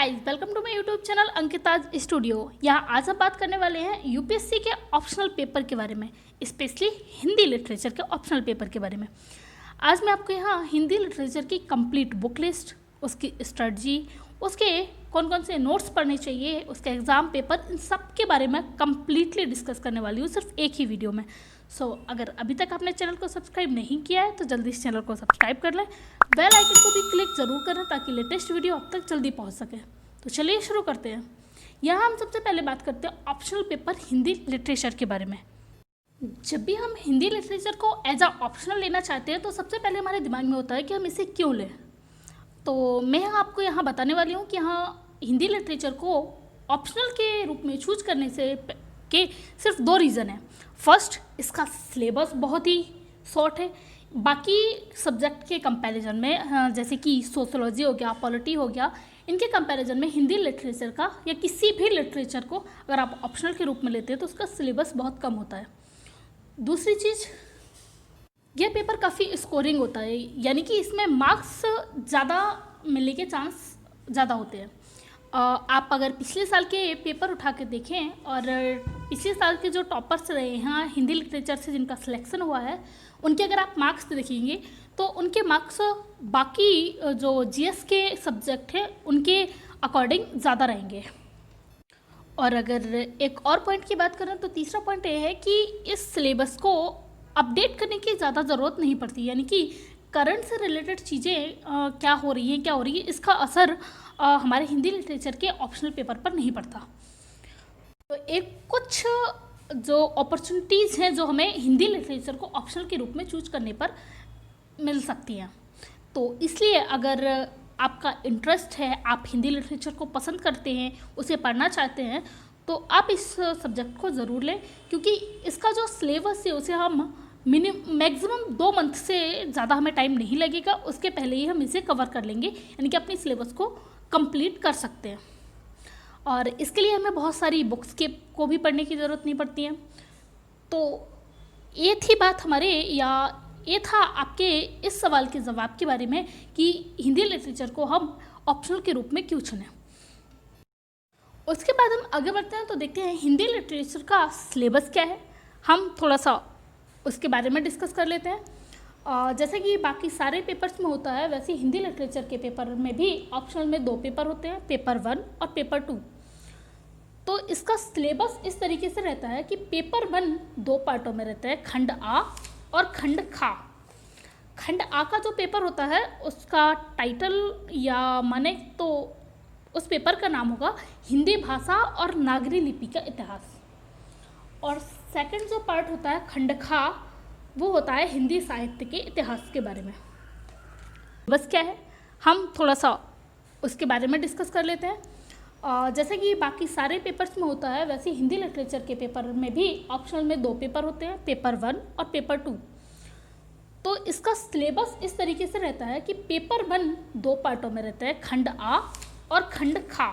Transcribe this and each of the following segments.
Guys, welcome to my YouTube channel Ankita's studio. यहाँ आज हम बात करने वाले हैं यूपीएससी के ऑप्शनल पेपर के बारे में, स्पेशली हिंदी लिटरेचर के ऑप्शनल पेपर के बारे में। आज मैं आपको यहाँ हिंदी लिटरेचर की कंप्लीट बुक लिस्ट, उसकी स्ट्रेटजी, उसके कौन कौन से नोट्स पढ़ने चाहिए, उसके एग्ज़ाम पेपर, इन सब के बारे में कंप्लीटली डिस्कस करने वाली हूँ सिर्फ एक ही वीडियो में। अगर अभी तक आपने चैनल को सब्सक्राइब नहीं किया है तो जल्दी इस चैनल को सब्सक्राइब कर लें, बेल आइकन को भी क्लिक ज़रूर करें ताकि लेटेस्ट वीडियो आप तक जल्दी पहुंच सके। तो चलिए शुरू करते हैं। यहाँ हम सबसे पहले बात करते हैं ऑप्शनल पेपर हिंदी लिटरेचर के बारे में। जब भी हम हिंदी लिटरेचर को एज अ ऑप्शनल लेना चाहते हैं तो सबसे पहले हमारे दिमाग में होता है कि हम इसे क्यों लें। तो मैं आपको यहाँ बताने वाली हूँ कि यहाँ हिंदी लिटरेचर को ऑप्शनल के रूप में चूज करने से के सिर्फ दो रीज़न है। फर्स्ट, इसका सिलेबस बहुत ही शॉर्ट है। बाकी सब्जेक्ट के कंपैरिजन में जैसे कि सोशोलॉजी हो गया, पॉलिटी हो गया, इनके कंपैरिजन में हिंदी लिटरेचर का या किसी भी लिटरेचर को अगर आप ऑप्शनल के रूप में लेते हैं तो उसका सिलेबस बहुत कम होता है। दूसरी चीज़, यह पेपर काफ़ी स्कोरिंग होता है, यानी कि इसमें मार्क्स ज़्यादा मिलने के चांस ज़्यादा होते हैं। आप अगर पिछले साल के पेपर उठा के देखें और पिछले साल के जो टॉपर्स रहे हैं हिंदी लिटरेचर से जिनका सिलेक्शन हुआ है, उनके अगर आप मार्क्स देखेंगे तो उनके मार्क्स बाकी जो जीएस के सब्जेक्ट हैं उनके अकॉर्डिंग ज़्यादा रहेंगे। और अगर एक और पॉइंट की बात करें तो तीसरा पॉइंट ये है कि इस सिलेबस को अपडेट करने की ज़्यादा ज़रूरत नहीं पड़ती, यानी कि करंट से रिलेटेड चीज़ें क्या हो रही है, इसका असर हमारे हिंदी लिटरेचर के ऑप्शनल पेपर पर नहीं पड़ता। तो एक कुछ जो अपॉर्चुनिटीज़ हैं जो हमें हिंदी लिटरेचर को ऑप्शनल के रूप में चूज करने पर मिल सकती हैं। तो इसलिए अगर आपका इंटरेस्ट है, आप हिंदी लिटरेचर को पसंद करते हैं, उसे पढ़ना चाहते हैं, तो आप इस सब्जेक्ट को ज़रूर लें, क्योंकि इसका जो सिलेबस है उसे हम मैक्सिमम 2 मंथ से ज़्यादा हमें टाइम नहीं लगेगा, उसके पहले ही हम इसे कवर कर लेंगे, यानी कि अपनी सिलेबस को कंप्लीट कर सकते हैं। और इसके लिए हमें बहुत सारी बुक्स को भी पढ़ने की ज़रूरत नहीं पड़ती है। तो ये थी बात हमारे, या ये था आपके इस सवाल के जवाब के बारे में कि हिंदी लिटरेचर को हम ऑप्शनल के रूप में क्यों चुनें। उसके बाद हम आगे बढ़ते हैं तो देखते हैं हिंदी लिटरेचर का सिलेबस क्या है। हम थोड़ा सा उसके बारे में डिस्कस कर लेते हैं। जैसे कि बाकी सारे पेपर्स में होता है, वैसे हिंदी लिटरेचर के पेपर में भी ऑप्शनल में 2 पेपर होते हैं, पेपर 1 और पेपर 2। तो इसका सिलेबस इस तरीके से रहता है कि पेपर 1 2 पार्टों में रहता है, खंड आ और खंड खा। खंड आ का जो पेपर होता है उसका टाइटल या माने तो उस पेपर का नाम होगा हिंदी भाषा और नागरी लिपि का इतिहास। और सेकंड जो पार्ट होता है खंड खा, वो होता है हिंदी साहित्य के इतिहास के बारे में। बस क्या है, हम थोड़ा सा उसके बारे में डिस्कस कर लेते हैं। जैसे कि बाकी सारे पेपर्स में होता है, वैसे हिंदी लिटरेचर के पेपर में भी ऑप्शनल में 2 पेपर होते हैं, पेपर 1 और पेपर 2। तो इसका सिलेबस इस तरीके से रहता है कि पेपर 1 2 पार्टों में रहता है, खंड आ और खंड खा।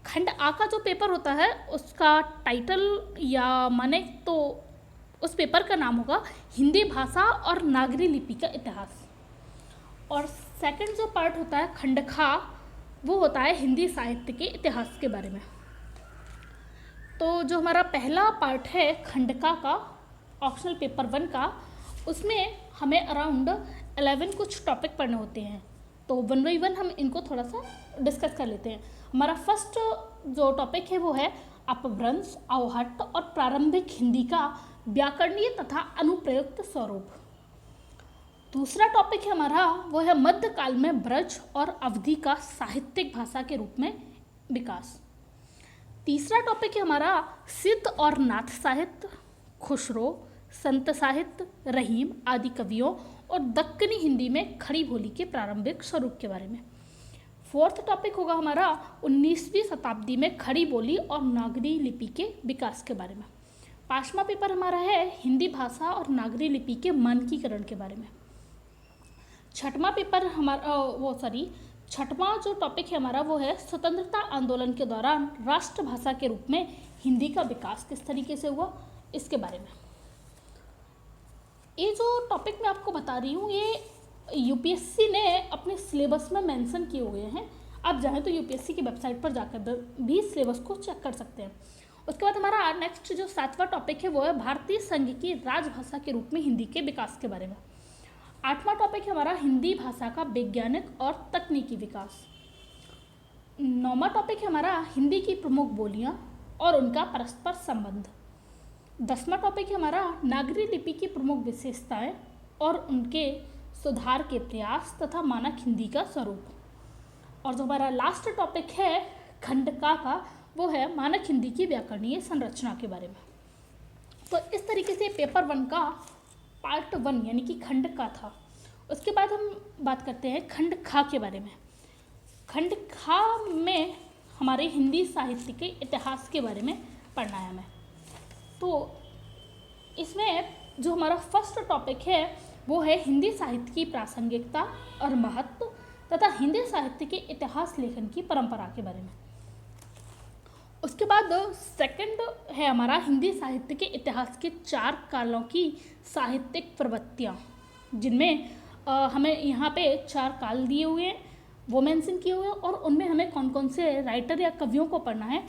खंड आ का जो पेपर होता है उसका टाइटल या माने तो उस पेपर का नाम होगा हिंदी भाषा और नागरी लिपि का इतिहास। और सेकंड जो पार्ट होता है खंड खा, वो होता है हिंदी साहित्य के इतिहास के बारे में। तो जो हमारा पहला पार्ट है खंडका का, ऑप्शनल पेपर 1 का, उसमें हमें अराउंड 11 कुछ टॉपिक पढ़ने होते हैं। तो 1 बाई 1 हम इनको थोड़ा सा डिस्कस कर लेते हैं। हमारा फर्स्ट जो टॉपिक है वो है अपभ्रंश, अवहट्ट और प्रारंभिक हिंदी का व्याकरणीय तथा अनुप्रयुक्त स्वरूप। दूसरा टॉपिक है हमारा वो है मध्यकाल में ब्रज और अवधि का साहित्यिक भाषा के रूप में विकास। तीसरा टॉपिक है हमारा सिद्ध और नाथ साहित्य, खुसरो, संत साहित्य, रहीम आदि कवियों और दक्कनी हिंदी में खड़ी बोली के प्रारंभिक स्वरूप के बारे में। फोर्थ टॉपिक होगा हमारा 19वीं शताब्दी में खड़ी बोली और नागरी लिपि के विकास के बारे में। 5वां पेपर हमारा है हिंदी भाषा और नागरी लिपि के मानकीकरण के बारे में। 6वां पेपर छठवां जो टॉपिक है हमारा वो है स्वतंत्रता आंदोलन के दौरान राष्ट्रभाषा के रूप में हिंदी का विकास किस तरीके से हुआ, इसके बारे में। ये जो टॉपिक मैं आपको बता रही हूँ ये यूपीएससी ने अपने सिलेबस में मेंशन किए हुए हैं। आप चाहें तो यूपीएससी की वेबसाइट पर जाकर भी सिलेबस को चेक कर सकते हैं। उसके बाद हमारा नेक्स्ट जो 7वां टॉपिक है वो है भारतीय संघ की राजभाषा के रूप में हिंदी के विकास के बारे में। 8वां टॉपिक है हमारा हिंदी भाषा का वैज्ञानिक और तकनीकी विकास। 9वां टॉपिक है हमारा हिंदी की प्रमुख बोलियां और उनका परस्पर संबंध। 10वां टॉपिक है हमारा नागरी लिपि की प्रमुख विशेषताएं और उनके सुधार के प्रयास तथा मानक हिंदी का स्वरूप। और जो हमारा लास्ट टॉपिक है खंड का वो है मानक हिंदी की व्याकरणीय संरचना के बारे में। तो इस तरीके से पेपर 1 का पार्ट 1 यानी कि खंड का था। उसके बाद हम बात करते हैं खंड खा के बारे में। खंड खा में हमारे हिंदी साहित्य के इतिहास के बारे में पढ़ना है हमें। तो इसमें जो हमारा फर्स्ट टॉपिक है वो है हिंदी साहित्य की प्रासंगिकता और महत्व तथा हिंदी साहित्य के इतिहास लेखन की परंपरा के बारे में। उसके बाद सेकंड है हमारा हिंदी साहित्य के इतिहास के 4 कालों की साहित्यिक प्रवृत्तियाँ, जिनमें हमें यहाँ पे 4 काल दिए हुए हैं, वो मेंशन किए हुए हैं और उनमें हमें कौन कौन से राइटर या कवियों को पढ़ना है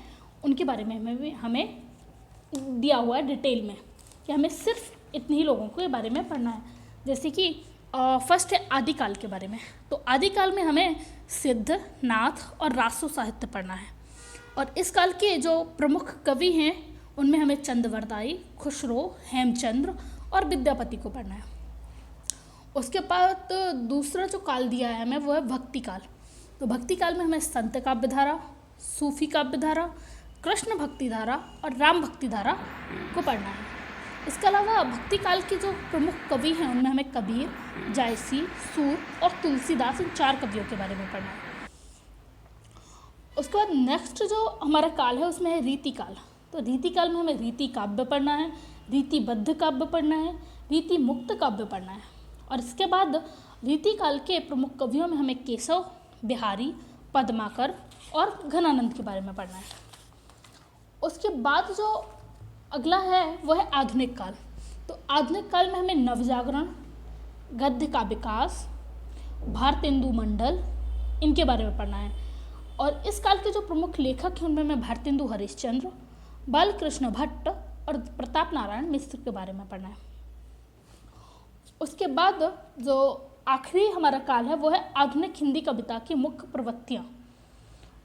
उनके बारे में हमें दिया हुआ है डिटेल में कि हमें सिर्फ इतने ही लोगों के बारे में पढ़ना है। जैसे कि फर्स्ट है आदिकाल के बारे में। तो आदिकाल में हमें सिद्ध, नाथ और रासो साहित्य पढ़ना है और इस काल के जो प्रमुख कवि हैं उनमें हमें चंद्रवरदाई, खुसरो, हेमचंद्र और विद्यापति को पढ़ना है। उसके बाद दूसरा जो काल दिया है हमें वो है भक्ति काल। तो भक्ति काल में हमें संत काव्य धारा, सूफी काव्य धारा, कृष्ण भक्ति धारा और राम भक्ति धारा को पढ़ना है। इसके अलावा भक्ति काल के जो प्रमुख कवि हैं उनमें हमें कबीर, जायसी, सूर और तुलसीदास, इन 4 कवियों के बारे में पढ़ना है। उसके बाद नेक्स्ट जो हमारा काल है उसमें है रीति काल। तो रीति काल में हमें रीति काव्य पढ़ना है, रीतिबद्ध काव्य पढ़ना है, रीति मुक्त काव्य पढ़ना है। और इसके बाद रीति काल के प्रमुख कवियों में हमें केशव, बिहारी, पद्माकर और घनानंद के बारे में पढ़ना है। उसके बाद जो अगला है वो है आधुनिक काल। तो आधुनिक काल में हमें नवजागरण, गद्य का विकास, भारतेंदु मंडल, इनके बारे में पढ़ना है। और इस काल के जो प्रमुख लेखक हैं उनमें हमें भारतेंदु हरिश्चंद्र, बालकृष्ण भट्ट और प्रताप नारायण मिश्र के बारे में पढ़ना है। उसके बाद जो आखिरी हमारा काल है वो है आधुनिक हिंदी कविता की मुख्य प्रवृत्तियाँ।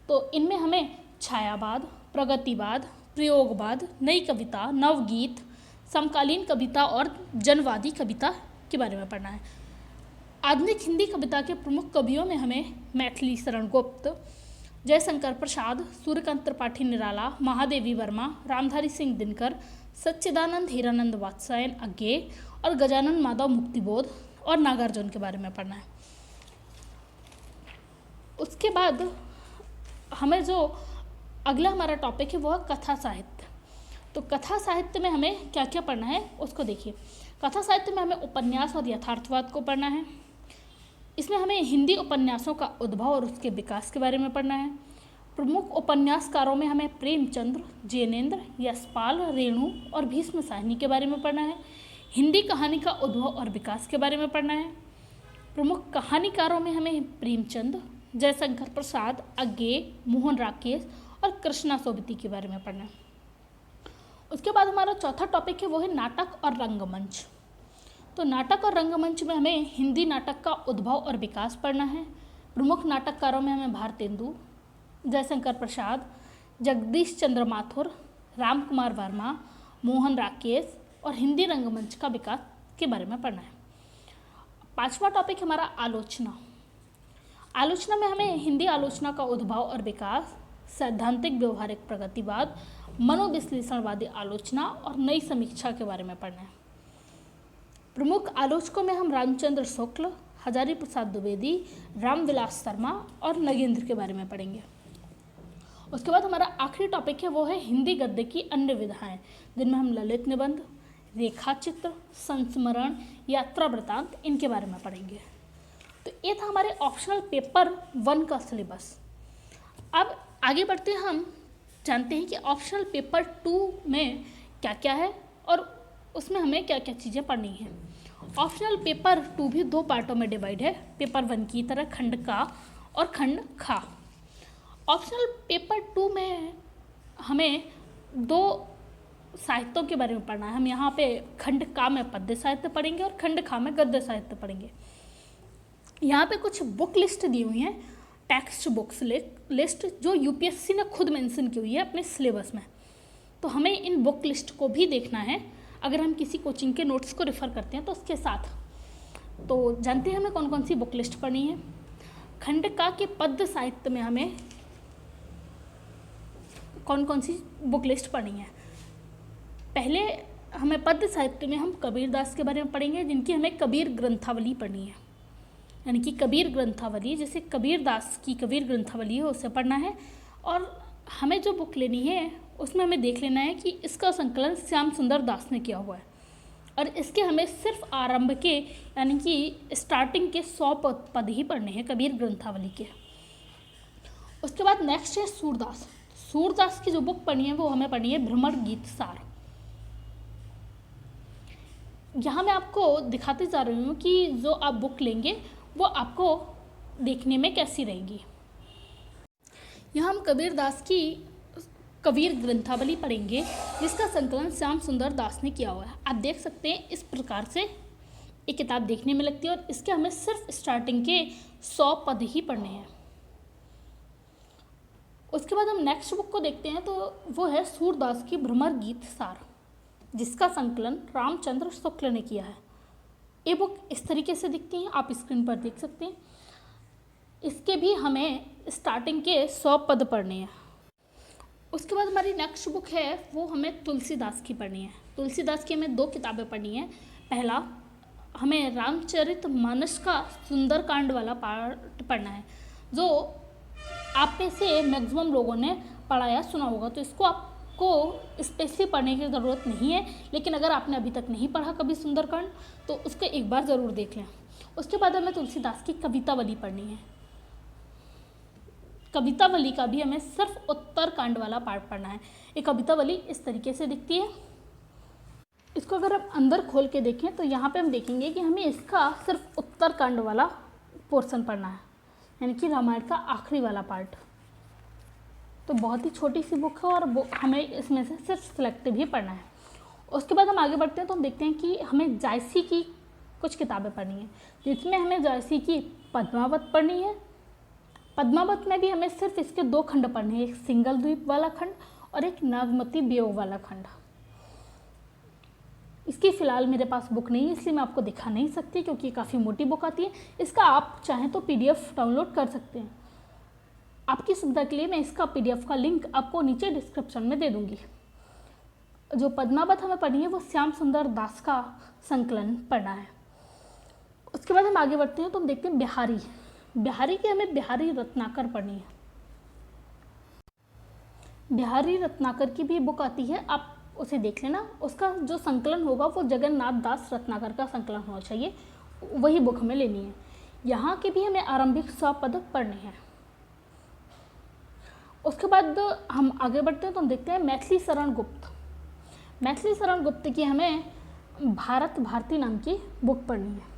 तो इनमें हमें छायावाद, प्रगतिवाद, प्रयोगवाद, नई कविता, नवगीत, समकालीन कविता और जनवादी कविता के बारे में पढ़ना है। आधुनिक हिंदी कविता के प्रमुख कवियों में हमें मैथिली शरण गुप्त, जयशंकर प्रसाद, सूर्यकांत त्रिपाठी निराला, महादेवी वर्मा, रामधारी सिंह दिनकर, सच्चिदानंद हीरानंद वात्स्यायन अज्ञे और गजानन माधव मुक्तिबोध और नागार्जुन के बारे में पढ़ना है। उसके बाद हमें जो अगला हमारा टॉपिक है वो है कथा साहित्य। तो कथा साहित्य में हमें क्या क्या पढ़ना है उसको देखिए। कथा साहित्य में हमें उपन्यास और यथार्थवाद को पढ़ना है। इसमें हमें हिंदी उपन्यासों का उद्भव और उसके विकास के बारे में पढ़ना है। प्रमुख उपन्यासकारों में हमें प्रेमचंद्र, जैनेन्द्र, यशपाल, रेणु और भीष्म साहनी के बारे में पढ़ना है। हिंदी कहानी का उद्भव और विकास के बारे में पढ़ना है। प्रमुख कहानीकारों में हमें प्रेमचंद, जयशंकर प्रसाद, अज्ञे, मोहन राकेश और कृष्णा सोबती के बारे में पढ़ना है। उसके बाद हमारा चौथा टॉपिक है वो है नाटक और रंगमंच। तो नाटक और रंगमंच में हमें हिंदी नाटक का उद्भव और विकास पढ़ना है। प्रमुख नाटककारों में हमें भारतेंदु, जयशंकर प्रसाद, जगदीश चंद्र माथुर, राम कुमार वर्मा, मोहन राकेश और हिंदी रंगमंच का विकास के बारे में पढ़ना है। 5वां टॉपिक हमारा आलोचना। आलोचना में हमें हिंदी आलोचना का उद्भव और विकास, सैद्धांतिक व्यवहारिक प्रगतिवाद, मनोविश्लेषणवादी आलोचना और नई समीक्षा के बारे में पढ़ना है। प्रमुख आलोचकों में हम रामचंद्र शुक्ल, हजारी प्रसाद द्विवेदी, रामविलास शर्मा और नगेंद्र के बारे में पढ़ेंगे। उसके बाद हमारा आखिरी टॉपिक है वो है हिंदी गद्य की अन्य विधाएं, जिनमें हम ललित निबंध, रेखा चित्र, संस्मरण, यात्रा वृतांत, इनके बारे में पढ़ेंगे। तो ये था हमारे ऑप्शनल पेपर 1 का सिलेबस। अब आगे बढ़ते हैं, हम जानते हैं कि ऑप्शनल पेपर 2 में क्या क्या है और उसमें हमें क्या क्या चीज़ें पढ़नी हैं। ऑप्शनल पेपर 2 भी 2 पार्टों में डिवाइड है, पेपर 1 की तरह खंड का और खंड खा। ऑप्शनल पेपर 2 में हमें 2 साहित्यों के बारे में पढ़ना है। हम यहाँ पे खंड का में पद्य साहित्य पढ़ेंगे और खंड खा में गद्य साहित्य पढ़ेंगे। यहाँ पे कुछ बुक लिस्ट दी हुई हैं, टेक्स्ट बुक्स लिस्ट, जो यूपीएससी ने खुद मेंशन की हुई है अपने सिलेबस में। तो हमें इन बुक लिस्ट को भी देखना है अगर हम किसी कोचिंग के नोट्स को रेफ़र करते हैं तो उसके साथ। तो जानते हैं हमें कौन कौन सी बुक लिस्ट पढ़नी है। खंड का के पद्य साहित्य में हमें कौन कौन सी बुक लिस्ट पढ़नी है। पहले हमें पद्य साहित्य में हम कबीरदास के बारे में पढ़ेंगे, जिनकी हमें कबीर ग्रंथावली पढ़नी है। यानी कि कबीर ग्रंथावली, जैसे कबीरदास की कबीर ग्रंथावली है, उसे पढ़ना है। और हमें जो बुक लेनी है उसमें हमें देख लेना है कि इसका संकलन श्याम सुंदर दास ने किया हुआ है और इसके हमें सिर्फ आरंभ के यानी कि स्टार्टिंग के 100 पद ही पढ़ने हैं कबीर ग्रंथावली के। उसके बाद नेक्स्ट है सूरदास। सूरदास की जो बुक पढ़नी है वो हमें पढ़नी है भ्रमर गीत सार। यहाँ मैं आपको दिखाते जा रही हूँ कि जो आप बुक लेंगे वो आपको देखने में कैसी रहेगी। यहाँ हम कबीरदास की कबीर ग्रंथावली पढ़ेंगे, जिसका संकलन श्याम सुंदर दास ने किया हुआ है। आप देख सकते हैं इस प्रकार से एक किताब देखने में लगती है और इसके हमें सिर्फ स्टार्टिंग के 100 पद ही पढ़ने हैं। उसके बाद हम नेक्स्ट बुक को देखते हैं, तो वो है सूरदास की भ्रमर गीत सार, जिसका संकलन रामचंद्र शुक्ल ने किया है। ये बुक इस तरीके से दिखती है, आप स्क्रीन पर देख सकते हैं। इसके भी हमें स्टार्टिंग के 100 पद पढ़ने हैं। उसके बाद हमारी नेक्स्ट बुक है वो हमें तुलसीदास की पढ़नी है। तुलसीदास की हमें 2 किताबें पढ़नी है। पहला हमें रामचरितमानस का सुंदरकांड वाला पार्ट पढ़ना है, जो आप में से मैक्सिमम लोगों ने पढ़ा या सुना होगा, तो इसको आपको स्पेशली पढ़ने की ज़रूरत नहीं है। लेकिन अगर आपने अभी तक नहीं पढ़ा कभी सुंदरकांड तो उसको एक बार ज़रूर देख लें। उसके बाद हमें तुलसीदास की कवितावली पढ़नी है। कवितावली का भी हमें सिर्फ उत्तरकांड वाला पार्ट पढ़ना है। ये कवितावली इस तरीके से दिखती है। इसको अगर हम अंदर खोल के देखें तो यहाँ पे हम देखेंगे कि हमें इसका सिर्फ उत्तरकांड वाला पोर्शन पढ़ना है, यानी कि रामायण का आखिरी वाला पार्ट। तो बहुत ही छोटी सी बुक है और हमें इसमें से सिर्फ सिलेक्टिव ही पढ़ना है। उसके बाद हम आगे बढ़ते हैं तो हम देखते हैं कि हमें जायसी की कुछ किताबें पढ़नी है, जिसमें हमें जायसी की पद्मावत पढ़नी है। पद्मावत में भी हमें सिर्फ इसके 2 खंड पढ़ने हैं, एक सिंगल द्वीप वाला खंड और एक नागमती वियोग वाला खंड। इसकी फ़िलहाल मेरे पास बुक नहीं है, इसलिए मैं आपको दिखा नहीं सकती, क्योंकि काफ़ी मोटी बुक आती है। इसका आप चाहें तो PDF डाउनलोड कर सकते हैं। आपकी सुविधा के लिए मैं इसका PDF का लिंक आपको नीचे डिस्क्रिप्शन में दे दूँगी। जो पद्मावत हमें पढ़नी है वो श्याम सुंदर दास का संकलन पढ़ना है। उसके बाद हम आगे बढ़ते हैं तो हम देखते हैं बिहारी की हमें बिहारी रत्नाकर पढ़नी है। बिहारी रत्नाकर की भी बुक आती है, आप उसे देख लेना। उसका जो संकलन होगा वो जगन्नाथ दास रत्नाकर का संकलन होना चाहिए, वही बुक हमें लेनी है। यहाँ के भी हमें आरंभिक 100 पद पढ़ने हैं। उसके बाद हम आगे बढ़ते हैं तो हम देखते हैं मैथिली शरण गुप्त। मैथिली शरण गुप्त की हमें भारत भारती नाम की बुक पढ़नी है।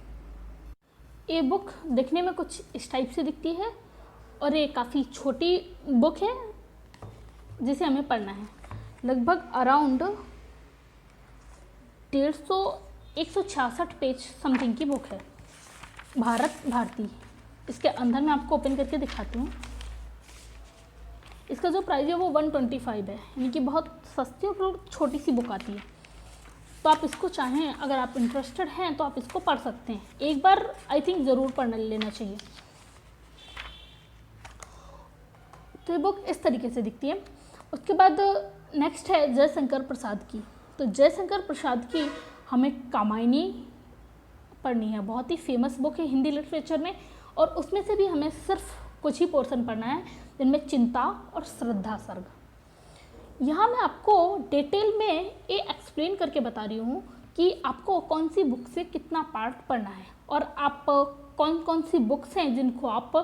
ये बुक देखने में कुछ इस टाइप से दिखती है और ये काफ़ी छोटी बुक है जिसे हमें पढ़ना है। लगभग अराउंड 166 पेज समथिंग की बुक है, भारत भारती। इसके अंदर मैं आपको ओपन करके दिखाती हूँ। इसका जो प्राइस है वो 125 है, यानी कि बहुत सस्ती और छोटी सी बुक आती है। तो आप इसको चाहें, अगर आप इंटरेस्टेड हैं तो आप इसको पढ़ सकते हैं। एक बार आई थिंक ज़रूर पढ़ लेना चाहिए। तो ये बुक इस तरीके से दिखती है। उसके बाद नेक्स्ट है जयशंकर प्रसाद की। तो जयशंकर प्रसाद की हमें कामायनी पढ़नी है। बहुत ही फेमस बुक है हिंदी लिटरेचर में, और उसमें से भी हमें सिर्फ कुछ ही पोर्शन पढ़ना है, जिनमें चिंता और श्रद्धा सर्ग। यहाँ मैं आपको डिटेल में ये एक्सप्लेन करके बता रही हूँ कि आपको कौन सी बुक से कितना पार्ट पढ़ना है, और आप कौन कौन सी बुक्स हैं जिनको आप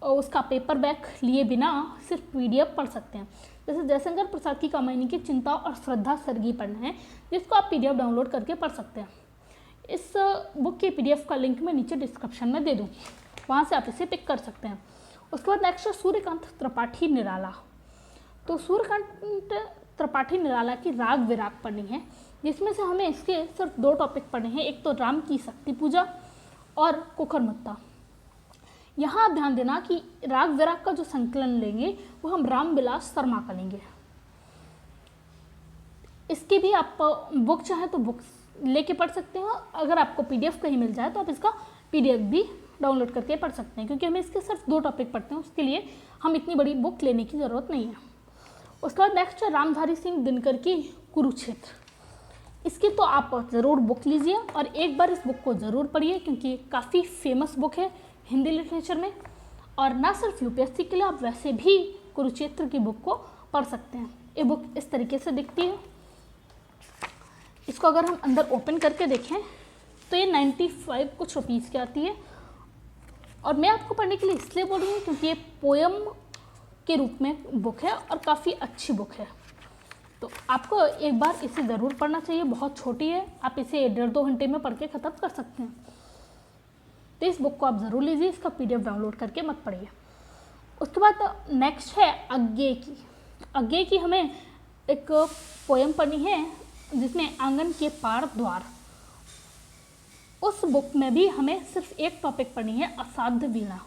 उसका पेपर बैक लिए बिना सिर्फ PDF पढ़ सकते हैं। जैसे जयशंकर प्रसाद की कामायनी की चिंता और श्रद्धा सर्गी पढ़ना है, जिसको आप PDF डाउनलोड करके पढ़ सकते हैं। इस बुक के PDF का लिंक मैं नीचे डिस्क्रिप्शन में दे दूँगी, वहाँ से आप इसे पिक कर सकते हैं। उसके बाद नेक्स्ट है सूर्यकांत त्रिपाठी निराला। तो सूर्यकांत त्रिपाठी निराला की राग विराग पढ़नी है, जिसमें से हमें इसके सिर्फ 2 टॉपिक पढ़ने हैं, एक तो राम की शक्ति पूजा और कुकर मुत्ता। यहाँ आप ध्यान देना कि राग विराग का जो संकलन लेंगे वो हम राम विलास शर्मा का लेंगे। इसकी भी आप बुक चाहे तो बुक लेके पढ़ सकते हो, अगर आपको पीडीएफ कहीं मिल जाए तो आप इसका पीडीएफ भी डाउनलोड करके पढ़ सकते हैं, क्योंकि हमें इसके सिर्फ 2 टॉपिक पढ़ते हैं, उसके लिए हम इतनी बड़ी बुक लेने की ज़रूरत नहीं है। उसके बाद नेक्स्ट है रामधारी सिंह दिनकर की कुरुक्षेत्र। इसकी तो आप ज़रूर बुक लीजिए और एक बार इस बुक को ज़रूर पढ़िए, क्योंकि काफ़ी फेमस बुक है हिंदी लिटरेचर में, और ना सिर्फ यूपीएससी के लिए, आप वैसे भी कुरुक्षेत्र की बुक को पढ़ सकते हैं। ये बुक इस तरीके से दिखती है। इसको अगर हम अंदर ओपन करके देखें तो ये 95 कुछ रुपीज़ की आती है, और मैं आपको पढ़ने के लिए इसलिए बोल रही हूँ क्योंकि ये पोयम के रूप में बुक है और काफ़ी अच्छी बुक है। तो आपको एक बार इसे ज़रूर पढ़ना चाहिए, बहुत छोटी है, आप इसे 1.5-2 घंटे में पढ़ के ख़त्म कर सकते हैं। तो इस बुक को आप ज़रूर लीजिए, इसका पीडीएफ डाउनलोड करके मत पढ़िए। उसके बाद नेक्स्ट है अज्ञेय की। अज्ञेय की हमें एक पोयम पढ़नी है जिसमें आंगन के पार द्वार। उस बुक में भी हमें सिर्फ एक टॉपिक पढ़नी है, असाध्य वीणा।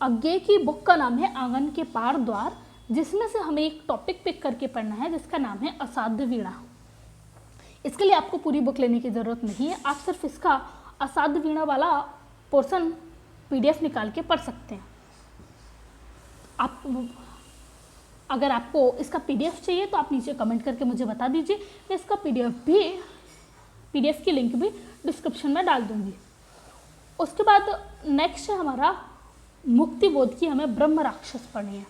अज्ञेय की बुक का नाम है आंगन के पार द्वार, जिसमें से हमें एक टॉपिक पिक करके पढ़ना है जिसका नाम है असाध्य वीणा। इसके लिए आपको पूरी बुक लेने की ज़रूरत नहीं है, आप सिर्फ इसका असाध्य वीणा वाला पोर्शन पीडीएफ निकाल के पढ़ सकते हैं। आप अगर आपको इसका पीडीएफ चाहिए तो आप नीचे कमेंट करके मुझे बता दीजिए, मैं इसका पीडीएफ की लिंक भी डिस्क्रिप्शन में डाल दूंगी। उसके बाद नेक्स्ट है हमारा मुक्ति बोध की, हमें ब्रह्म राक्षस पढ़नी है।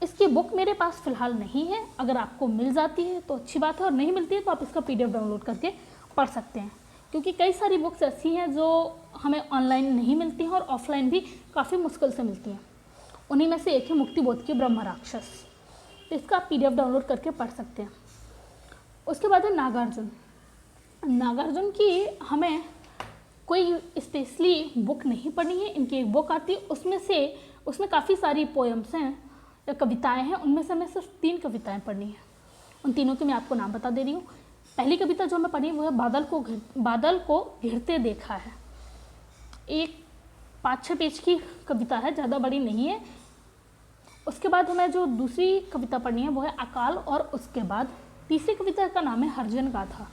इसकी बुक मेरे पास फ़िलहाल नहीं है, अगर आपको मिल जाती है तो अच्छी बात है, और नहीं मिलती है तो आप इसका पीडीएफ डाउनलोड करके पढ़ सकते हैं, क्योंकि कई सारी बुक्स ऐसी हैं जो हमें ऑनलाइन नहीं मिलती हैं और ऑफलाइन भी काफ़ी मुश्किल से मिलती हैं। उन्हीं में से एक है मुक्ति बोध की ब्रह्म राक्षस, तो इसका आप पीडीएफ डाउनलोड करके पढ़ सकते हैं। उसके बाद है नागार्जुन। नागार्जुन की हमें कोई स्पेशली बुक नहीं पढ़नी है, इनकी एक बुक आती है, उसमें काफ़ी सारी पोएम्स हैं या कविताएं हैं, उनमें से हमें सिर्फ 3 कविताएं पढ़नी है। उन तीनों के मैं आपको नाम बता दे रही हूँ। पहली कविता जो मैं पढ़ी वो है बादल को घिरते देखा है। एक 5-6 पेज की कविता है, ज़्यादा बड़ी नहीं है। उसके बाद हमें जो दूसरी कविता पढ़नी है वो है अकाल, और उसके बाद तीसरी कविता का नाम है हरिजन गाथा।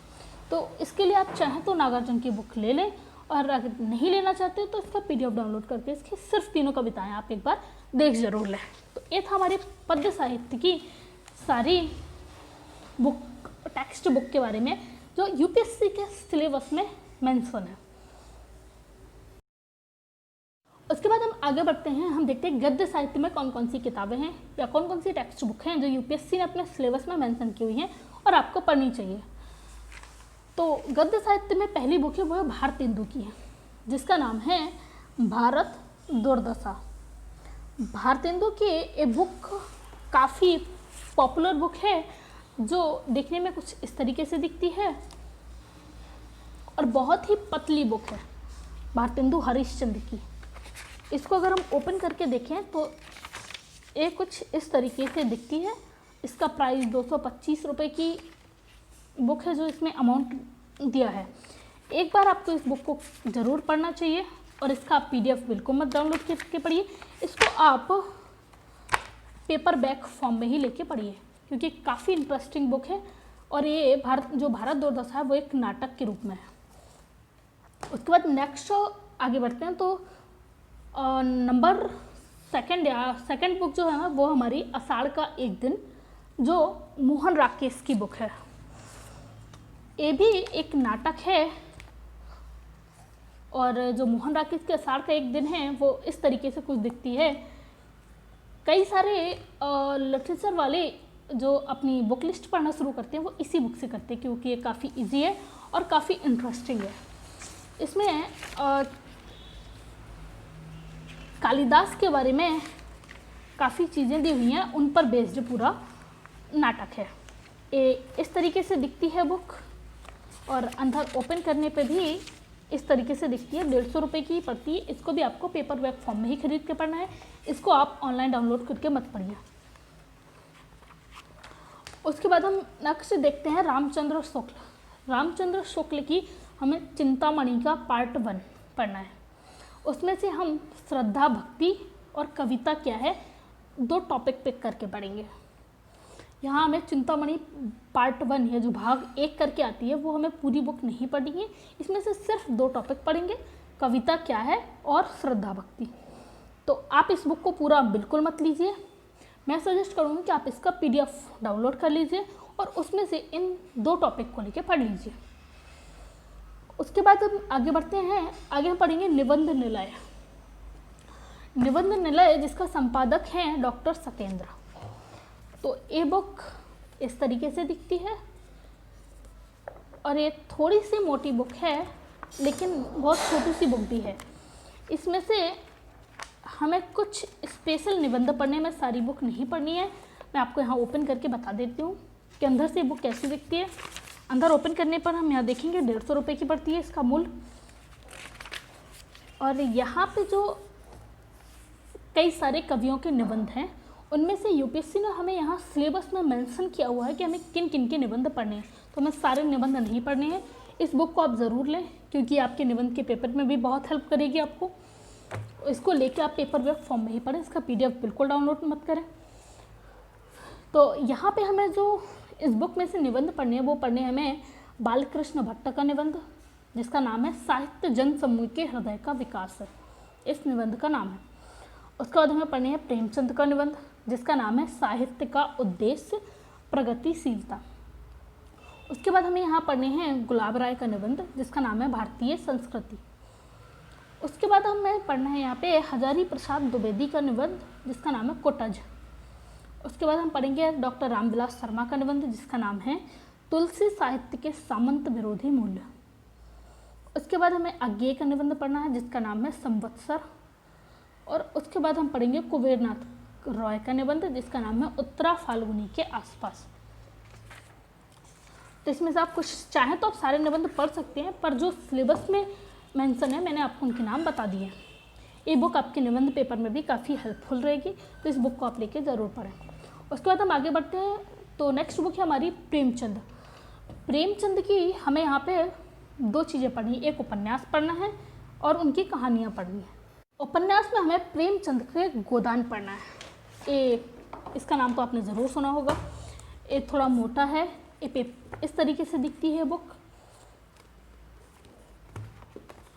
तो इसके लिए आप चाहें तो नागार्जुन की बुक ले लें, और अगर नहीं लेना चाहते तो इसका पीडीएफ डाउनलोड करके इसकी सिर्फ 3 कविताएं आप एक बार देख जरूर लें। तो ये था हमारे पद्य साहित्य की सारी बुक, टेक्स्ट बुक के बारे में जो यूपीएससी के सिलेबस में मेंशन है। उसके बाद हम आगे बढ़ते हैं, हम देखते हैं गद्य साहित्य में कौन कौन सी किताबें हैं या कौन कौन सी टेक्स्ट बुक हैं जो यूपीएससी ने अपने सिलेबस में मेंशन की हुई हैं और आपको पढ़नी चाहिए। तो गद्य साहित्य में पहली बुक है वो है भारतेंदु की है, जिसका नाम है भारत दुर्दशा। भारतेंदु की ये बुक काफ़ी पॉपुलर बुक है, जो देखने में कुछ इस तरीके से दिखती है और बहुत ही पतली बुक है, भारतेंदु हरिश्चंद्र की। इसको अगर हम ओपन करके देखें तो ये कुछ इस तरीके से दिखती है। इसका प्राइस 225 रुपये की बुक है जो इसमें अमाउंट दिया है। एक बार आपको इस बुक को ज़रूर पढ़ना चाहिए, और इसका पीडीएफ बिल्कुल मत डाउनलोड करके पढ़िए, इसको आप पेपर बैक फॉर्म में ही लेके पढ़िए, क्योंकि काफ़ी इंटरेस्टिंग बुक है। और ये भारत दुर्दशा है वो एक नाटक के रूप में है। उसके बाद नेक्स्ट आगे बढ़ते हैं, तो नंबर सेकंड बुक जो है ना वो हमारी आषाढ़ का एक दिन, जो मोहन राकेश की बुक है। ये भी एक नाटक है, और जो मोहन राकेश के आषाढ़ का एक दिन है वो इस तरीके से कुछ दिखती है। कई सारे लिटरेचर वाले जो अपनी बुक लिस्ट पढ़ना शुरू करते हैं वो इसी बुक से करते हैं, क्योंकि ये काफ़ी इजी है और काफ़ी इंटरेस्टिंग है। इसमें कालिदास के बारे में काफ़ी चीज़ें दी हुई हैं, उन पर बेस्ड पूरा नाटक है। ये इस तरीके से दिखती है बुक, और अंदर ओपन करने पे भी इस तरीके से दिखती है, 150 रुपये की पड़ती है। इसको भी आपको पेपर बैक फॉर्म में ही खरीद के पढ़ना है, इसको आप ऑनलाइन डाउनलोड करके मत पढ़िए। उसके बाद हम नेक्स्ट देखते हैं रामचंद्र शुक्ल। रामचंद्र शुक्ल की हमें चिंतामणि का पार्ट 1 पढ़ना है। उसमें से हम श्रद्धा भक्ति और कविता क्या है 2 टॉपिक पिक करके पढ़ेंगे। यहाँ हमें चिंतामणि पार्ट 1 है जो भाग 1 करके आती है, वो हमें पूरी बुक नहीं पढ़नी है। इसमें से सिर्फ 2 टॉपिक पढ़ेंगे, कविता क्या है और श्रद्धा भक्ति। तो आप इस बुक को पूरा बिल्कुल मत लीजिए, मैं सजेस्ट करूँगी कि आप इसका PDF डाउनलोड कर लीजिए और उसमें से इन 2 टॉपिक को लेके पढ़ लीजिए। उसके बाद हम आगे बढ़ते हैं, आगे हम पढ़ेंगे निबंध निलय। निबंध निलय जिसका संपादक हैं डॉक्टर सत्येंद्र। तो ये बुक इस तरीके से दिखती है और ये थोड़ी सी मोटी बुक है लेकिन बहुत छोटी सी बुक भी है। इसमें से हमें कुछ स्पेशल निबंध पढ़ने में, सारी बुक नहीं पढ़नी है। मैं आपको यहाँ ओपन करके बता देती हूँ कि अंदर से बुक कैसी दिखती है। अंदर ओपन करने पर हम यहाँ देखेंगे 150 रुपये की पड़ती है इसका मूल्य। और यहाँ पे जो कई सारे कवियों के निबंध हैं उनमें से यूपीएससी ने हमें यहाँ सिलेबस में मेंशन किया हुआ है कि हमें किन किन के निबंध पढ़ने हैं। तो हमें सारे निबंध नहीं पढ़ने हैं। इस बुक को आप ज़रूर लें क्योंकि आपके निबंध के पेपर में भी बहुत हेल्प करेगी आपको। इसको लेके आप पेपर वर्क फॉर्म में ही पढ़ें, इसका PDF बिल्कुल डाउनलोड मत करें। तो यहाँ पे हमें जो इस बुक में से निबंध पढ़ने हैं वो पढ़ने हैं हमें बालकृष्ण भट्ट का निबंध जिसका नाम है साहित्य जन समूह के हृदय का विकास है, इस निबंध का नाम है। उसके बाद हमें पढ़ने हैं प्रेमचंद का निबंध जिसका नाम है साहित्य का उद्देश्य प्रगतिशीलता। उसके बाद हमें यहाँ पढ़ने हैं गुलाब राय का निबंध जिसका नाम है भारतीय संस्कृति। उसके बाद हमें पढ़ना है यहाँ पे हजारी प्रसाद द्विवेदी का निबंध जिसका नाम है कुटज। उसके बाद हम पढ़ेंगे डॉक्टर रामविलास शर्मा का निबंध जिसका नाम है तुलसी साहित्य के सामंत विरोधी मूल्य। उसके बाद हमें अज्ञेय का निबंध पढ़ना है जिसका नाम है संवत्सर। और उसके बाद हम पढ़ेंगे कुबेरनाथ रॉय का निबंध जिसका नाम है उत्तरा फाल्गुनी के आसपास। तो इसमें से आप कुछ चाहें तो आप सारे निबंध पढ़ सकते हैं, पर जो सिलेबस में मेंशन है मैंने आपको उनके नाम बता दिए हैं। ये बुक आपके निबंध पेपर में भी काफ़ी हेल्पफुल रहेगी, तो इस बुक को आप लेके ज़रूर पढ़ें। उसके बाद हम आगे बढ़ते हैं। तो नेक्स्ट बुक है हमारी प्रेमचंद। प्रेमचंद की हमें यहाँ पे 2 चीज़ें पढ़नी, एक उपन्यास पढ़ना है और उनकी कहानियाँ पढ़नी है। उपन्यास में हमें प्रेमचंद के गोदान पढ़ना है। इसका नाम तो आपने ज़रूर सुना होगा। ये थोड़ा मोटा है, इस तरीके से दिखती है बुक।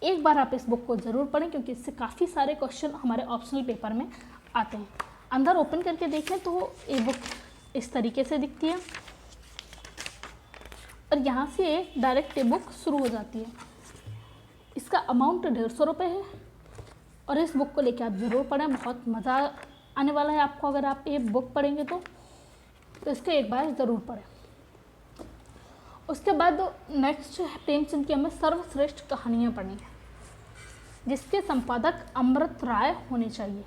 एक बार आप इस बुक को ज़रूर पढ़ें क्योंकि इससे काफ़ी सारे क्वेश्चन हमारे ऑप्शनल पेपर में आते हैं। अंदर ओपन करके देखें तो ये बुक इस तरीके से दिखती है और यहाँ से डायरेक्ट ये बुक शुरू हो जाती है। इसका अमाउंट 150 रुपये है और इस बुक को लेकर आप ज़रूर पढ़ें, बहुत मज़ा आने वाला है आपको। अगर आप ये बुक पढ़ेंगे तो इसको एक बार ज़रूर पढ़ें। उसके बाद नेक्स्ट प्रेमचंद की हमें सर्वश्रेष्ठ कहानियाँ पढ़नी है जिसके संपादक अमृत राय होने चाहिए।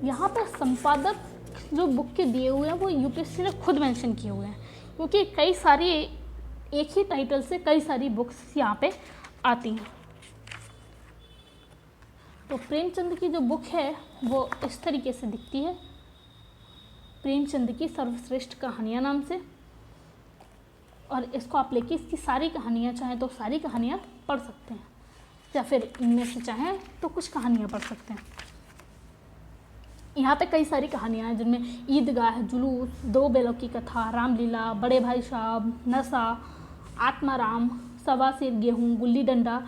यहाँ पर संपादक जो बुक के दिए हुए हैं वो यूपीएससी ने खुद मेंशन किए हुए हैं क्योंकि कई सारी एक ही टाइटल से कई सारी बुक्स यहाँ पे आती हैं। तो प्रेमचंद की जो बुक है वो इस तरीके से दिखती है, प्रेमचंद की सर्वश्रेष्ठ कहानियाँ नाम से। और इसको आप लेके इसकी सारी कहानियाँ चाहें तो सारी कहानियाँ पढ़ सकते हैं या फिर इनमें से चाहें तो कुछ कहानियाँ पढ़ सकते हैं। यहाँ पे कई सारी कहानियाँ हैं जिनमें ईदगाह, जुलूस, 2 बैलों की कथा, रामलीला, बड़े भाई साहब, नशा, आत्माराम, सवा सेर गेहूँ, गुल्ली डंडा,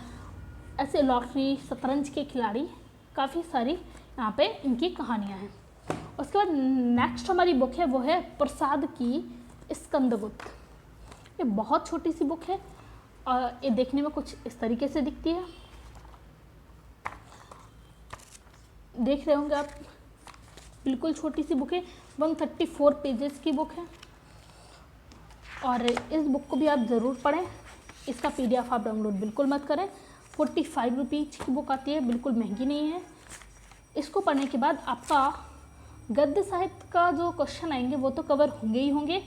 ऐसे लॉटरी, शतरंज के खिलाड़ी, काफ़ी सारी यहाँ पे इनकी कहानियाँ हैं। उसके बाद नेक्स्ट हमारी बुक है वो है प्रसाद की स्कंदगुप्त। ये बहुत छोटी सी बुक है और ये देखने में कुछ इस तरीके से दिखती है, देख रहे होंगे आप, बिल्कुल छोटी सी बुक है। 134 पेजेस की बुक है और इस बुक को भी आप ज़रूर पढ़ें। इसका PDF आप डाउनलोड बिल्कुल मत करें। 45 रुपीज़ की बुक आती है, बिल्कुल महंगी नहीं है। इसको पढ़ने के बाद आपका गद्य साहित्य का जो क्वेश्चन आएंगे वो तो कवर होंगे ही होंगे,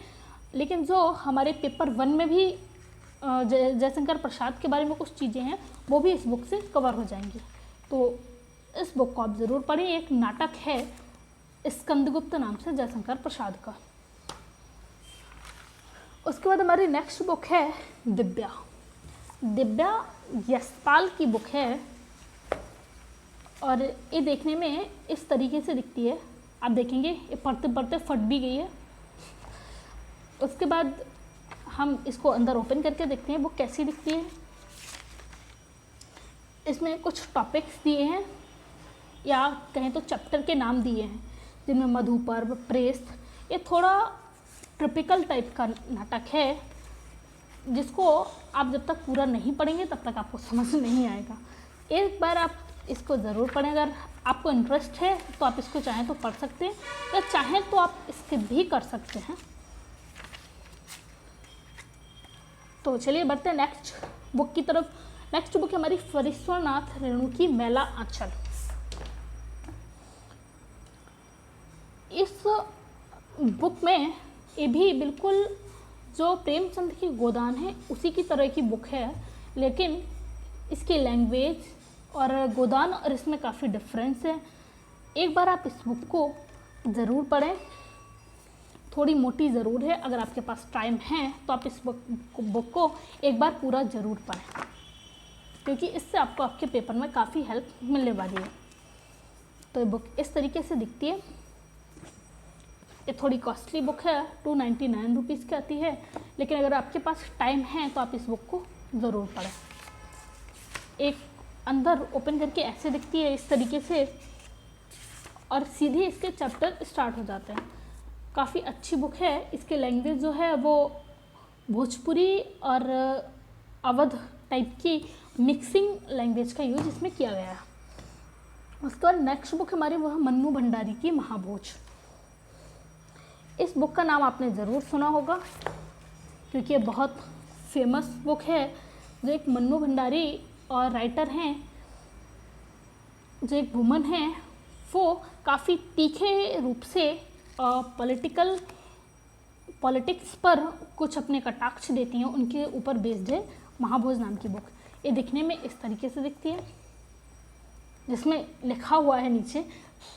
लेकिन जो हमारे पेपर 1 में भी जयशंकर प्रसाद के बारे में कुछ चीज़ें हैं वो भी इस बुक से कवर हो जाएंगी। तो इस बुक को आप ज़रूर पढ़ें। एक नाटक है स्कंदगुप्त नाम से जयशंकर प्रसाद का। उसके बाद हमारी नेक्स्ट बुक है दिव्या। दिव्या यशपाल की बुक है और ये देखने में इस तरीके से दिखती है। आप देखेंगे ये पढ़ते पढ़ते फट भी गई है। उसके बाद हम इसको अंदर ओपन करके देखते हैं वो कैसी दिखती है। इसमें कुछ टॉपिक्स दिए हैं या कहें तो चैप्टर के नाम दिए हैं, जिनमें मधु पर्व, प्रेस। ये थोड़ा ट्रिपिकल टाइप का नाटक है जिसको आप जब तक पूरा नहीं पढ़ेंगे तब तक आपको समझ नहीं आएगा। एक बार आप इसको ज़रूर पढ़ें। अगर आपको इंटरेस्ट है तो आप इसको चाहें तो पढ़ सकते हैं या चाहें तो आप स्किप भी कर सकते हैं। तो चलिए बढ़ते हैं नेक्स्ट बुक की तरफ। नेक्स्ट बुक है हमारी फरीश्वरनाथ रेणु की मैला आंचल। इस बुक में ये भी बिल्कुल जो प्रेमचंद की गोदान है उसी की तरह की बुक है, लेकिन इसकी लैंग्वेज और गोदान और इसमें काफ़ी डिफरेंस है। एक बार आप इस बुक को ज़रूर पढ़ें। थोड़ी मोटी ज़रूर है, अगर आपके पास टाइम है तो आप इस बुक को एक बार पूरा ज़रूर पढ़ें, क्योंकि इससे आपको आपके पेपर में काफ़ी हेल्प मिलने वाली है। तो ये बुक इस तरीके से दिखती है। ये थोड़ी कॉस्टली बुक है, 299 रुपीज़ की आती है, लेकिन अगर आपके पास टाइम है तो आप इस बुक को ज़रूर पढ़ें। एक अंदर ओपन करके ऐसे दिखती है इस तरीके से और सीधे इसके चैप्टर स्टार्ट हो जाते हैं। काफ़ी अच्छी बुक है। इसके लैंग्वेज जो है वो भोजपुरी और अवध टाइप की मिक्सिंग लैंग्वेज का यूज इसमें किया गया है। उसके बाद नेक्स्ट बुक हमारी वो है मन्नू भंडारी की महाभोज। इस बुक का नाम आपने ज़रूर सुना होगा क्योंकि ये बहुत फेमस बुक है। जो एक मन्नू भंडारी और राइटर हैं, जो एक वुमन हैं, वो काफ़ी तीखे रूप से पॉलिटिक्स पर कुछ अपने कटाक्ष देती हैं, उनके ऊपर बेस्ड है महाभोज नाम की बुक। ये दिखने में इस तरीके से दिखती है, जिसमें लिखा हुआ है नीचे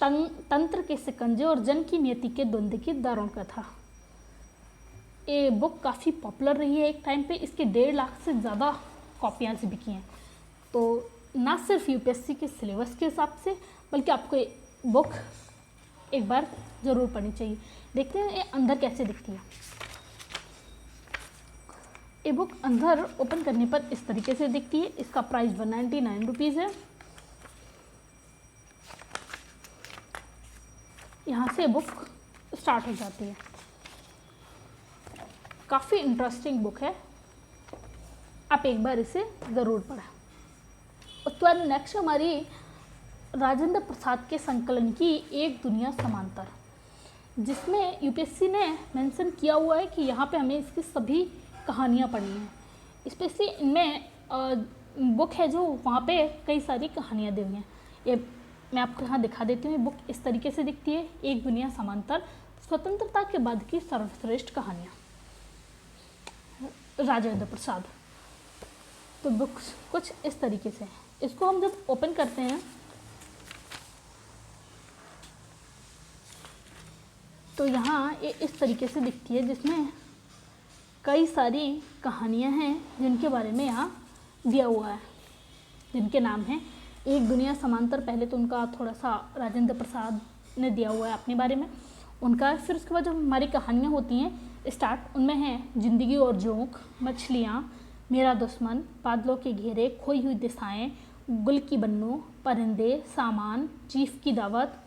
तंत्र के शिकंजे और जन की नियति के द्वंद्व की दारुण कथा। ये बुक काफ़ी पॉपुलर रही है एक टाइम पे। इसके 1.5 लाख से ज़्यादा कॉपियाँ से बिकी हैं। तो ना सिर्फ यूपीएससी के सिलेबस के हिसाब से बल्कि आपको ये बुक एक बार ज़रूर पढ़नी चाहिए। देखते हैं ये अंदर कैसे दिखती है। ये बुक अंदर ओपन करने पर इस तरीके से दिखती है। इसका प्राइस 199 रुपीज़ है। यहाँ से बुक स्टार्ट हो जाती है। काफ़ी इंटरेस्टिंग बुक है, आप एक बार इसे ज़रूर पढ़ें। उसके बाद नेक्स्ट हमारी राजेंद्र प्रसाद के संकलन की एक दुनिया समांतर, जिसमें यूपीएससी ने मेंशन किया हुआ है कि यहाँ पे हमें इसकी सभी कहानियाँ पढ़नी हैं। स्पेशली इनमें बुक है जो वहाँ पे कई सारी कहानियाँ दी हुई हैं। ये मैं आपको यहाँ दिखा देती हूँ। बुक इस तरीके से दिखती है, एक दुनिया समांतर, स्वतंत्रता के बाद की सर्वश्रेष्ठ कहानियाँ, राजेंद्र प्रसाद। तो बुक्स कुछ इस तरीके से है। इसको हम जब ओपन करते हैं तो यहाँ ये इस तरीके से दिखती है, जिसमें कई सारी कहानियाँ हैं जिनके बारे में यहाँ दिया हुआ है, जिनके नाम हैं एक दुनिया समांतर। पहले तो उनका थोड़ा सा राजेंद्र प्रसाद ने दिया हुआ है अपने बारे में उनका। फिर उसके बाद जो हमारी कहानियाँ होती हैं स्टार्ट, उनमें हैं जिंदगी और जोंक, मछलियाँ, मेरा दुश्मन, बादलों के घेरे, खोई हुई दिशाएं, गुल की बन्नू, परिंदे, सामान, चीफ की दावत,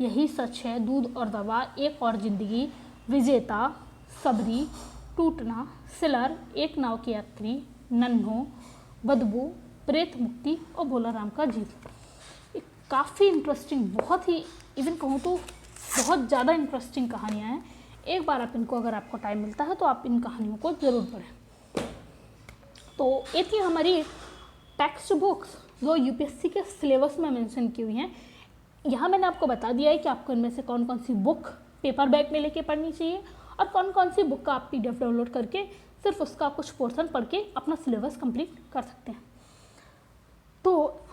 यही सच है, दूध और दवा, एक और ज़िंदगी, विजेता, सबरी, टूटना, सिलर, एक नाव के यात्री, नन्हो, बदबू, प्रेत मुक्ति और भोला राम का जीत। ये काफ़ी इंटरेस्टिंग, बहुत ही इवन कहूँ तो बहुत ज़्यादा इंटरेस्टिंग कहानियाँ हैं। एक बार आप इनको, अगर आपको टाइम मिलता है तो आप इन कहानियों को ज़रूर पढ़ें। तो ये थी हमारी टेक्स्ट बुक्स जो यूपीएससी के सिलेबस में मेंशन की हुई हैं। यहाँ मैंने आपको बता दिया है कि आपको इनमें से कौन कौन सी बुक पेपर बैग में लेके पढ़नी चाहिए और कौन कौन सी बुक का आप पीडीएफ डाउनलोड करके सिर्फ उसका कुछ पोर्शन पढ़ के अपना सिलेबस कंप्लीट कर सकते हैं। तो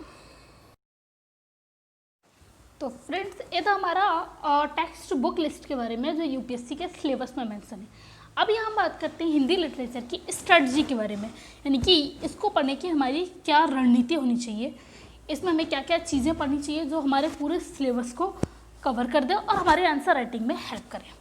फ्रेंड्स, ये था हमारा टेक्स्ट बुक लिस्ट के बारे में जो यूपीएससी के सिलेबस में मेंशन है। अब यहाँ हम बात करते हैं हिंदी लिटरेचर की स्ट्रेटजी के बारे में, यानी कि इसको पढ़ने की हमारी क्या रणनीति होनी चाहिए, इसमें हमें क्या क्या चीज़ें पढ़नी चाहिए जो हमारे पूरे सिलेबस को कवर कर दे और हमारे आंसर राइटिंग में हेल्प करें।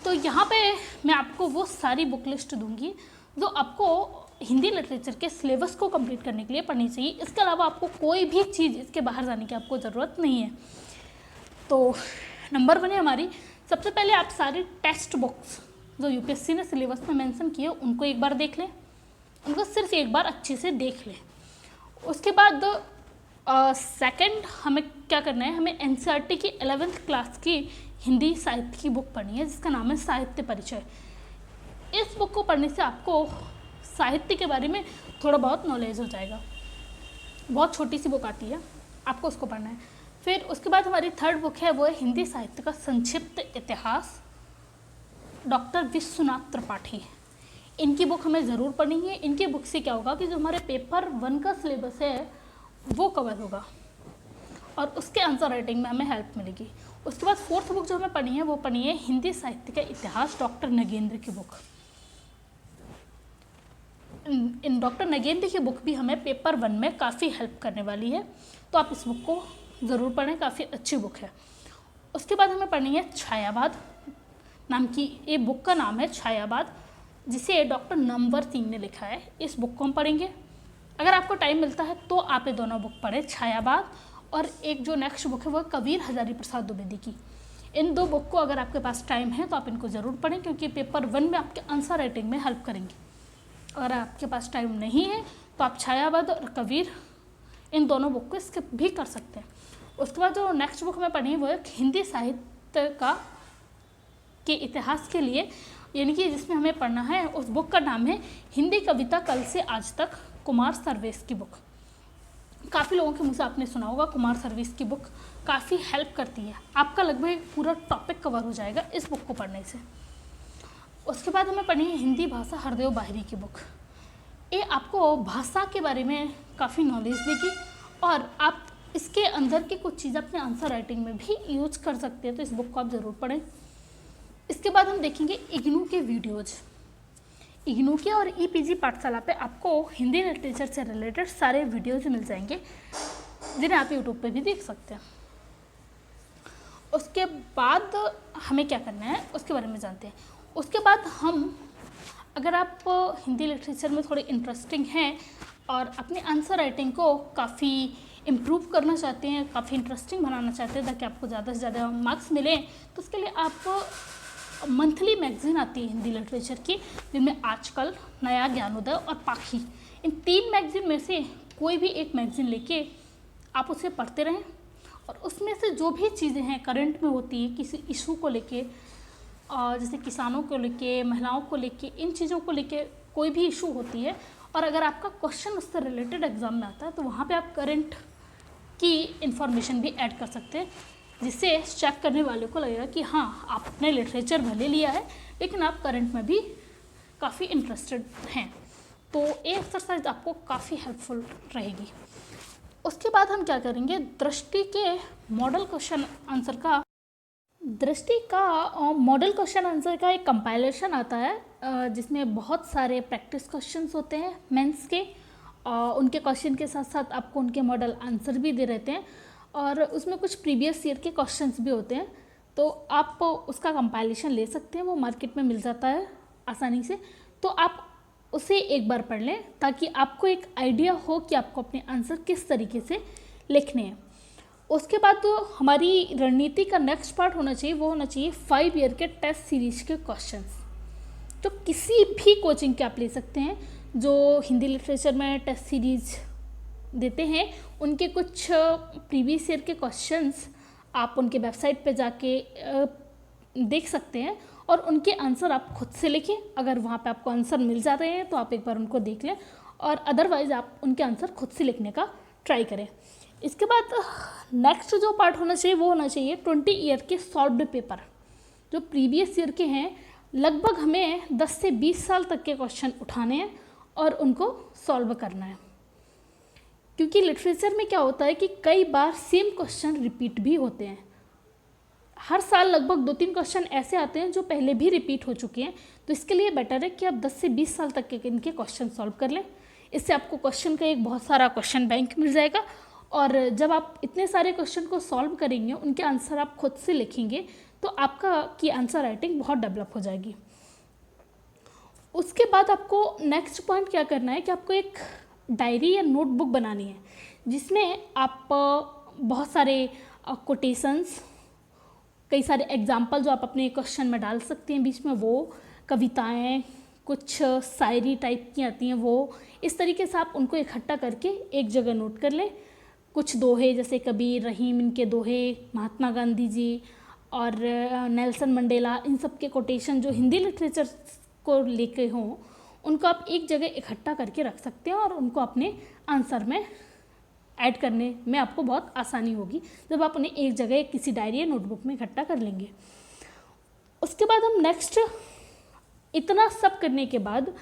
तो यहाँ पे मैं आपको वो सारी बुक लिस्ट दूंगी जो आपको हिंदी लिटरेचर के सिलेबस को कंप्लीट करने के लिए पढ़नी चाहिए। इसके अलावा आपको कोई भी चीज़ इसके बाहर जाने की आपको ज़रूरत नहीं है। तो नंबर 1 है हमारी, सबसे पहले आप सारी टेक्स्ट बुक्स जो यूपीएससी ने सिलेबस में मेंशन किए उनको एक बार देख लें, उनको सिर्फ एक बार अच्छे से देख लें। उसके बाद सेकंड हमें क्या करना है, हमें एनसीईआरटी की 11th क्लास की हिंदी साहित्य की बुक पढ़नी है जिसका नाम है साहित्य परिचय। इस बुक को पढ़ने से आपको साहित्य के बारे में थोड़ा बहुत नॉलेज हो जाएगा। बहुत छोटी सी बुक आती है, आपको उसको पढ़ना है। फिर उसके बाद हमारी थर्ड बुक है, वो है हिंदी साहित्य का संक्षिप्त इतिहास, डॉक्टर विश्वनाथ त्रिपाठी। इनकी बुक हमें ज़रूर पढ़नी है। इनकी बुक से क्या होगा कि जो हमारे पेपर 1 का सिलेबस है वो कवर होगा और उसके आंसर राइटिंग में हमें हेल्प मिलेगी। उसके बाद फोर्थ बुक जो हमें पढ़नी है वो पढ़नी है हिंदी साहित्य का इतिहास, डॉक्टर नगेंद्र की बुक। इन डॉक्टर नगेंद्र की बुक भी हमें पेपर 1 में काफ़ी हेल्प करने वाली है, तो आप इस बुक को ज़रूर पढ़ें, काफ़ी अच्छी बुक है। उसके बाद हमें पढ़नी है छायावाद नाम की, ये बुक का नाम है छायावाद, जिसे डॉक्टर नमवर सिंह ने लिखा है। इस बुक को हम पढ़ेंगे। अगर आपको टाइम मिलता है तो आप ये दोनों बुक पढ़ें, छायावाद और एक जो नेक्स्ट बुक है वो कबीर हजारी प्रसाद द्विवेदी की। इन 2 बुक को अगर आपके पास टाइम है तो आप इनको ज़रूर पढ़ें, क्योंकि पेपर 1 में आपके आंसर राइटिंग में हेल्प करेंगे। अगर आपके पास टाइम नहीं है तो आप छायावाद और कबीर इन दोनों बुक को स्किप भी कर सकते हैं। उसके बाद जो नेक्स्ट बुक हमें पढ़नी है वो है हिंदी साहित्य के इतिहास के लिए, यानी कि जिसमें हमें पढ़ना है, उस बुक का नाम है हिंदी कविता कल से आज तक, कुमार सर्वेश की बुक। काफ़ी लोगों के मुँह से आपने सुना होगा, कुमार सर्वेश की बुक काफ़ी हेल्प करती है, आपका लगभग पूरा टॉपिक कवर हो जाएगा इस बुक को पढ़ने से। उसके बाद हमें पढ़नी है हिंदी भाषा हरदेव बाहरी की बुक। ये आपको भाषा के बारे में काफ़ी नॉलेज देगी और आप इसके अंदर की कुछ चीज़ें अपने आंसर राइटिंग में भी यूज कर सकते हैं, तो इस बुक को आप ज़रूर पढ़ें। इसके बाद हम देखेंगे इग्नू के वीडियोज़। इग्नू के और ईपीजी पाठशाला पे आपको हिंदी लिटरेचर से रिलेटेड सारे वीडियोज़ मिल जाएंगे जिन्हें आप यूट्यूब पे भी देख सकते हैं। उसके बाद हमें क्या करना है उसके बारे में जानते हैं। उसके बाद हम, अगर आप हिंदी लिटरेचर में थोड़े इंटरेस्टिंग हैं और अपने आंसर राइटिंग को काफ़ी इम्प्रूव करना चाहते हैं, काफ़ी इंटरेस्टिंग बनाना चाहते हैं ताकि आपको ज़्यादा से ज़्यादा मार्क्स मिलें, तो उसके लिए आप मंथली मैगज़ीन आती है हिंदी लिटरेचर की, जिनमें आजकल, नया, ज्ञानोदय और पाखी, इन 3 मैगज़ीन में से कोई भी एक मैगज़ीन लेके आप उसे पढ़ते रहें और उसमें से जो भी चीज़ें हैं करंट में होती है किसी इशू को लेके, जैसे किसानों को लेके, महिलाओं को लेके, इन चीज़ों को लेके कोई भी इशू होती है और अगर आपका क्वेश्चन उससे रिलेटेड एग्जाम में आता है तो वहाँ पे आप करंट की इंफॉर्मेशन भी ऐड कर सकते हैं, जिससे चेक करने वाले को लगेगा कि हाँ, आपने लिटरेचर भले लिया है लेकिन आप करंट में भी काफ़ी इंटरेस्टेड हैं। तो ये एक्सरसाइज आपको काफ़ी हेल्पफुल रहेगी। उसके बाद हम क्या करेंगे, दृष्टि के मॉडल क्वेश्चन आंसर का, दृष्टि का मॉडल क्वेश्चन आंसर का एक कंपाइलेशन आता है जिसमें बहुत सारे प्रैक्टिस क्वेश्चंस होते हैं मेंस के, उनके क्वेश्चन के साथ साथ आपको उनके मॉडल आंसर भी दे रहते हैं और उसमें कुछ प्रीवियस ईयर के क्वेश्चंस भी होते हैं, तो आप उसका कंपाइलेशन ले सकते हैं, वो मार्केट में मिल जाता है आसानी से, तो आप उसे एक बार पढ़ लें ताकि आपको एक आइडिया हो कि आपको अपने आंसर किस तरीके से लिखने हैं। उसके बाद तो हमारी रणनीति का नेक्स्ट पार्ट होना चाहिए, वो होना चाहिए 5 ईयर के टेस्ट सीरीज के क्वेश्चंस, तो किसी भी कोचिंग के आप ले सकते हैं जो हिंदी लिटरेचर में टेस्ट सीरीज देते हैं, उनके कुछ प्रीवियस ईयर के क्वेश्चंस आप उनके वेबसाइट पे जाके देख सकते हैं और उनके आंसर आप खुद से लिखें। अगर वहाँ पे आपको आंसर मिल जाते हैं तो आप एक बार उनको देख लें और अदरवाइज़ आप उनके आंसर खुद से लिखने का ट्राई करें। इसके बाद नेक्स्ट जो पार्ट होना चाहिए वो होना चाहिए 20 ईयर के सॉल्व्ड पेपर, जो प्रीवियस ईयर के हैं लगभग हमें 10 से 20 साल तक के क्वेश्चन उठाने हैं और उनको सॉल्व करना है। क्योंकि लिटरेचर में क्या होता है कि कई बार सेम क्वेश्चन रिपीट भी होते हैं। हर साल लगभग 2-3 क्वेश्चन ऐसे आते हैं जो पहले भी रिपीट हो चुके हैं। तो इसके लिए बेटर है कि आप 10 से 20 साल तक के इनके क्वेश्चन सॉल्व कर लें। इससे आपको क्वेश्चन का एक बहुत सारा क्वेश्चन बैंक मिल जाएगा। और जब आप इतने सारे क्वेश्चन को सॉल्व करेंगे, उनके आंसर आप खुद से लिखेंगे, तो आपका की आंसर राइटिंग बहुत डेवलप हो जाएगी। उसके बाद आपको नेक्स्ट पॉइंट क्या करना है कि आपको एक डायरी या नोटबुक बनानी है, जिसमें आप बहुत सारे कोटेशंस, कई सारे एग्जाम्पल जो आप अपने क्वेश्चन में डाल सकते हैं बीच में, वो कविताएं, कुछ शायरी टाइप की आती हैं, वो इस तरीके से आप उनको इकट्ठा करके एक जगह नोट कर लें। कुछ दोहे, जैसे कबीर, रहीम, इनके दोहे, महात्मा गांधी जी और नेल्सन मंडेला, इन सब के कोटेशन जो हिंदी लिटरेचर को लेके हों, उनको आप एक जगह इकट्ठा करके रख सकते हैं और उनको अपने आंसर में ऐड करने में आपको बहुत आसानी होगी जब आप उन्हें एक जगह किसी डायरी या नोटबुक में इकट्ठा कर लेंगे। उसके बाद हम नेक्स्ट, इतना सब करने के बाद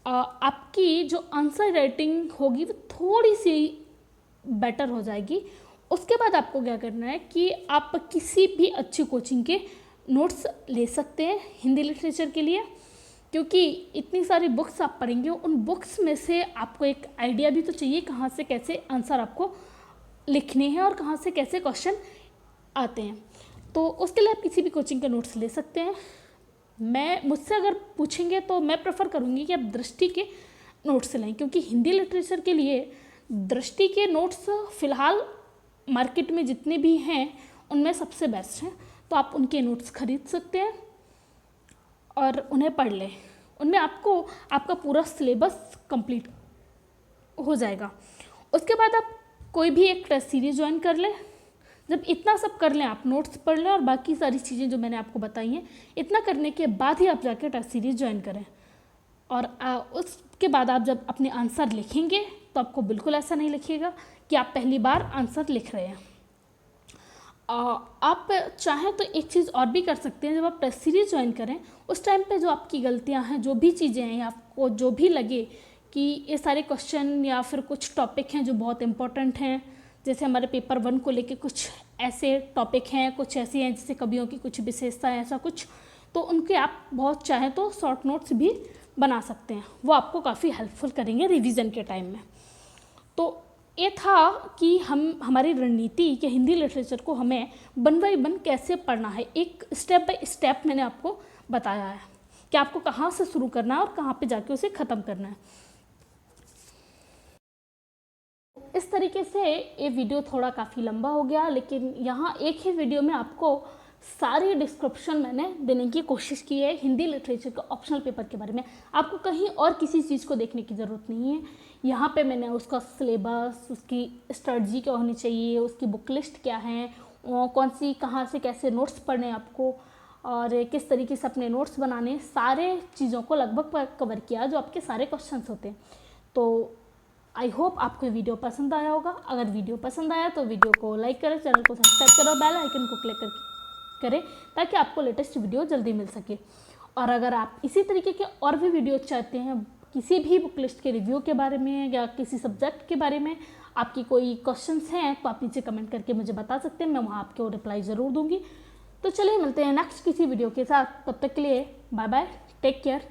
आपकी जो आंसर राइटिंग होगी वो थोड़ी सी बेटर हो जाएगी। उसके बाद आपको क्या करना है कि आप किसी भी अच्छी कोचिंग के नोट्स ले सकते हैं हिंदी लिटरेचर के लिए, क्योंकि इतनी सारी बुक्स आप पढ़ेंगे, उन बुक्स में से आपको एक आइडिया भी तो चाहिए कहाँ से कैसे आंसर आपको लिखने हैं और कहाँ से कैसे क्वेश्चन आते हैं। तो उसके लिए आप किसी भी कोचिंग के नोट्स ले सकते हैं। मुझसे अगर पूछेंगे तो मैं प्रेफर करूँगी कि आप दृष्टि के नोट्स लें, क्योंकि हिंदी लिटरेचर के लिए दृष्टि के नोट्स फ़िलहाल मार्केट में जितने भी हैं उनमें सबसे बेस्ट हैं। तो आप उनके नोट्स खरीद सकते हैं और उन्हें पढ़ लें। उनमें आपको आपका पूरा सिलेबस कंप्लीट हो जाएगा। उसके बाद आप कोई भी एक टेस्ट सीरीज ज्वाइन कर लें। जब इतना सब कर लें, आप नोट्स पढ़ लें और बाकी सारी चीज़ें जो मैंने आपको बताई हैं, इतना करने के बाद ही आप जाके टेस्ट सीरीज ज्वाइन करें। और उसके बाद आप जब अपने आंसर लिखेंगे तो आपको बिल्कुल ऐसा नहीं लिखिएगा कि आप पहली बार आंसर लिख रहे हैं। आप चाहें तो एक चीज़ और भी कर सकते हैं। जब आप टेस्ट सीरीज ज्वाइन करें उस टाइम पे जो आपकी गलतियां हैं, जो भी चीज़ें हैं, आपको जो भी लगे कि ये सारे क्वेश्चन या फिर कुछ टॉपिक हैं जो बहुत इंपॉर्टेंट हैं, जैसे हमारे पेपर 1 को लेके कुछ ऐसे टॉपिक हैं, कुछ ऐसे हैं जैसे कवियों की कुछ विशेषताएं, ऐसा कुछ, तो उनके आप बहुत चाहें तो शॉर्ट नोट्स भी बना सकते हैं। वो आपको काफ़ी हेल्पफुल करेंगे रिवीजन के टाइम में। तो ये था कि हमारी रणनीति कि हिंदी लिटरेचर को हमें 1 बाय 1 कैसे पढ़ना है। एक स्टेप बाय स्टेप मैंने आपको बताया है कि आपको कहाँ से शुरू करना है और कहाँ पे जाके उसे ख़त्म करना है। इस तरीके से ये वीडियो थोड़ा काफ़ी लंबा हो गया, लेकिन यहाँ एक ही वीडियो में आपको सारी डिस्क्रिप्शन मैंने देने की कोशिश की है हिंदी लिटरेचर के ऑप्शनल पेपर के बारे में। आपको कहीं और किसी चीज़ को देखने की ज़रूरत नहीं है। यहाँ पे मैंने उसका सिलेबस, उसकी स्ट्रेटजी क्या होनी चाहिए, उसकी बुक लिस्ट क्या है, कौन सी कहाँ से कैसे नोट्स पढ़ने आपको और किस तरीके से अपने नोट्स बनाने, सारे चीज़ों को लगभग कवर किया जो आपके सारे क्वेश्चंस होते हैं। तो आई होप आपको वीडियो पसंद आया होगा। अगर वीडियो पसंद आया तो वीडियो को लाइक करें, चैनल को सब्सक्राइब करो, बेल आइकन को क्लिक करें ताकि आपको लेटेस्ट वीडियो जल्दी मिल सके। और अगर आप इसी तरीके के और भी वीडियो चाहते हैं, किसी भी बुक लिस्ट के रिव्यू के बारे में या किसी सब्जेक्ट के बारे में आपकी कोई क्वेश्चंस हैं, तो आप नीचे कमेंट करके मुझे बता सकते हैं। मैं वहाँ आपको रिप्लाई ज़रूर दूँगी। तो चलिए मिलते हैं नेक्स्ट किसी वीडियो के साथ। तब तक के लिए बाय बाय, टेक केयर।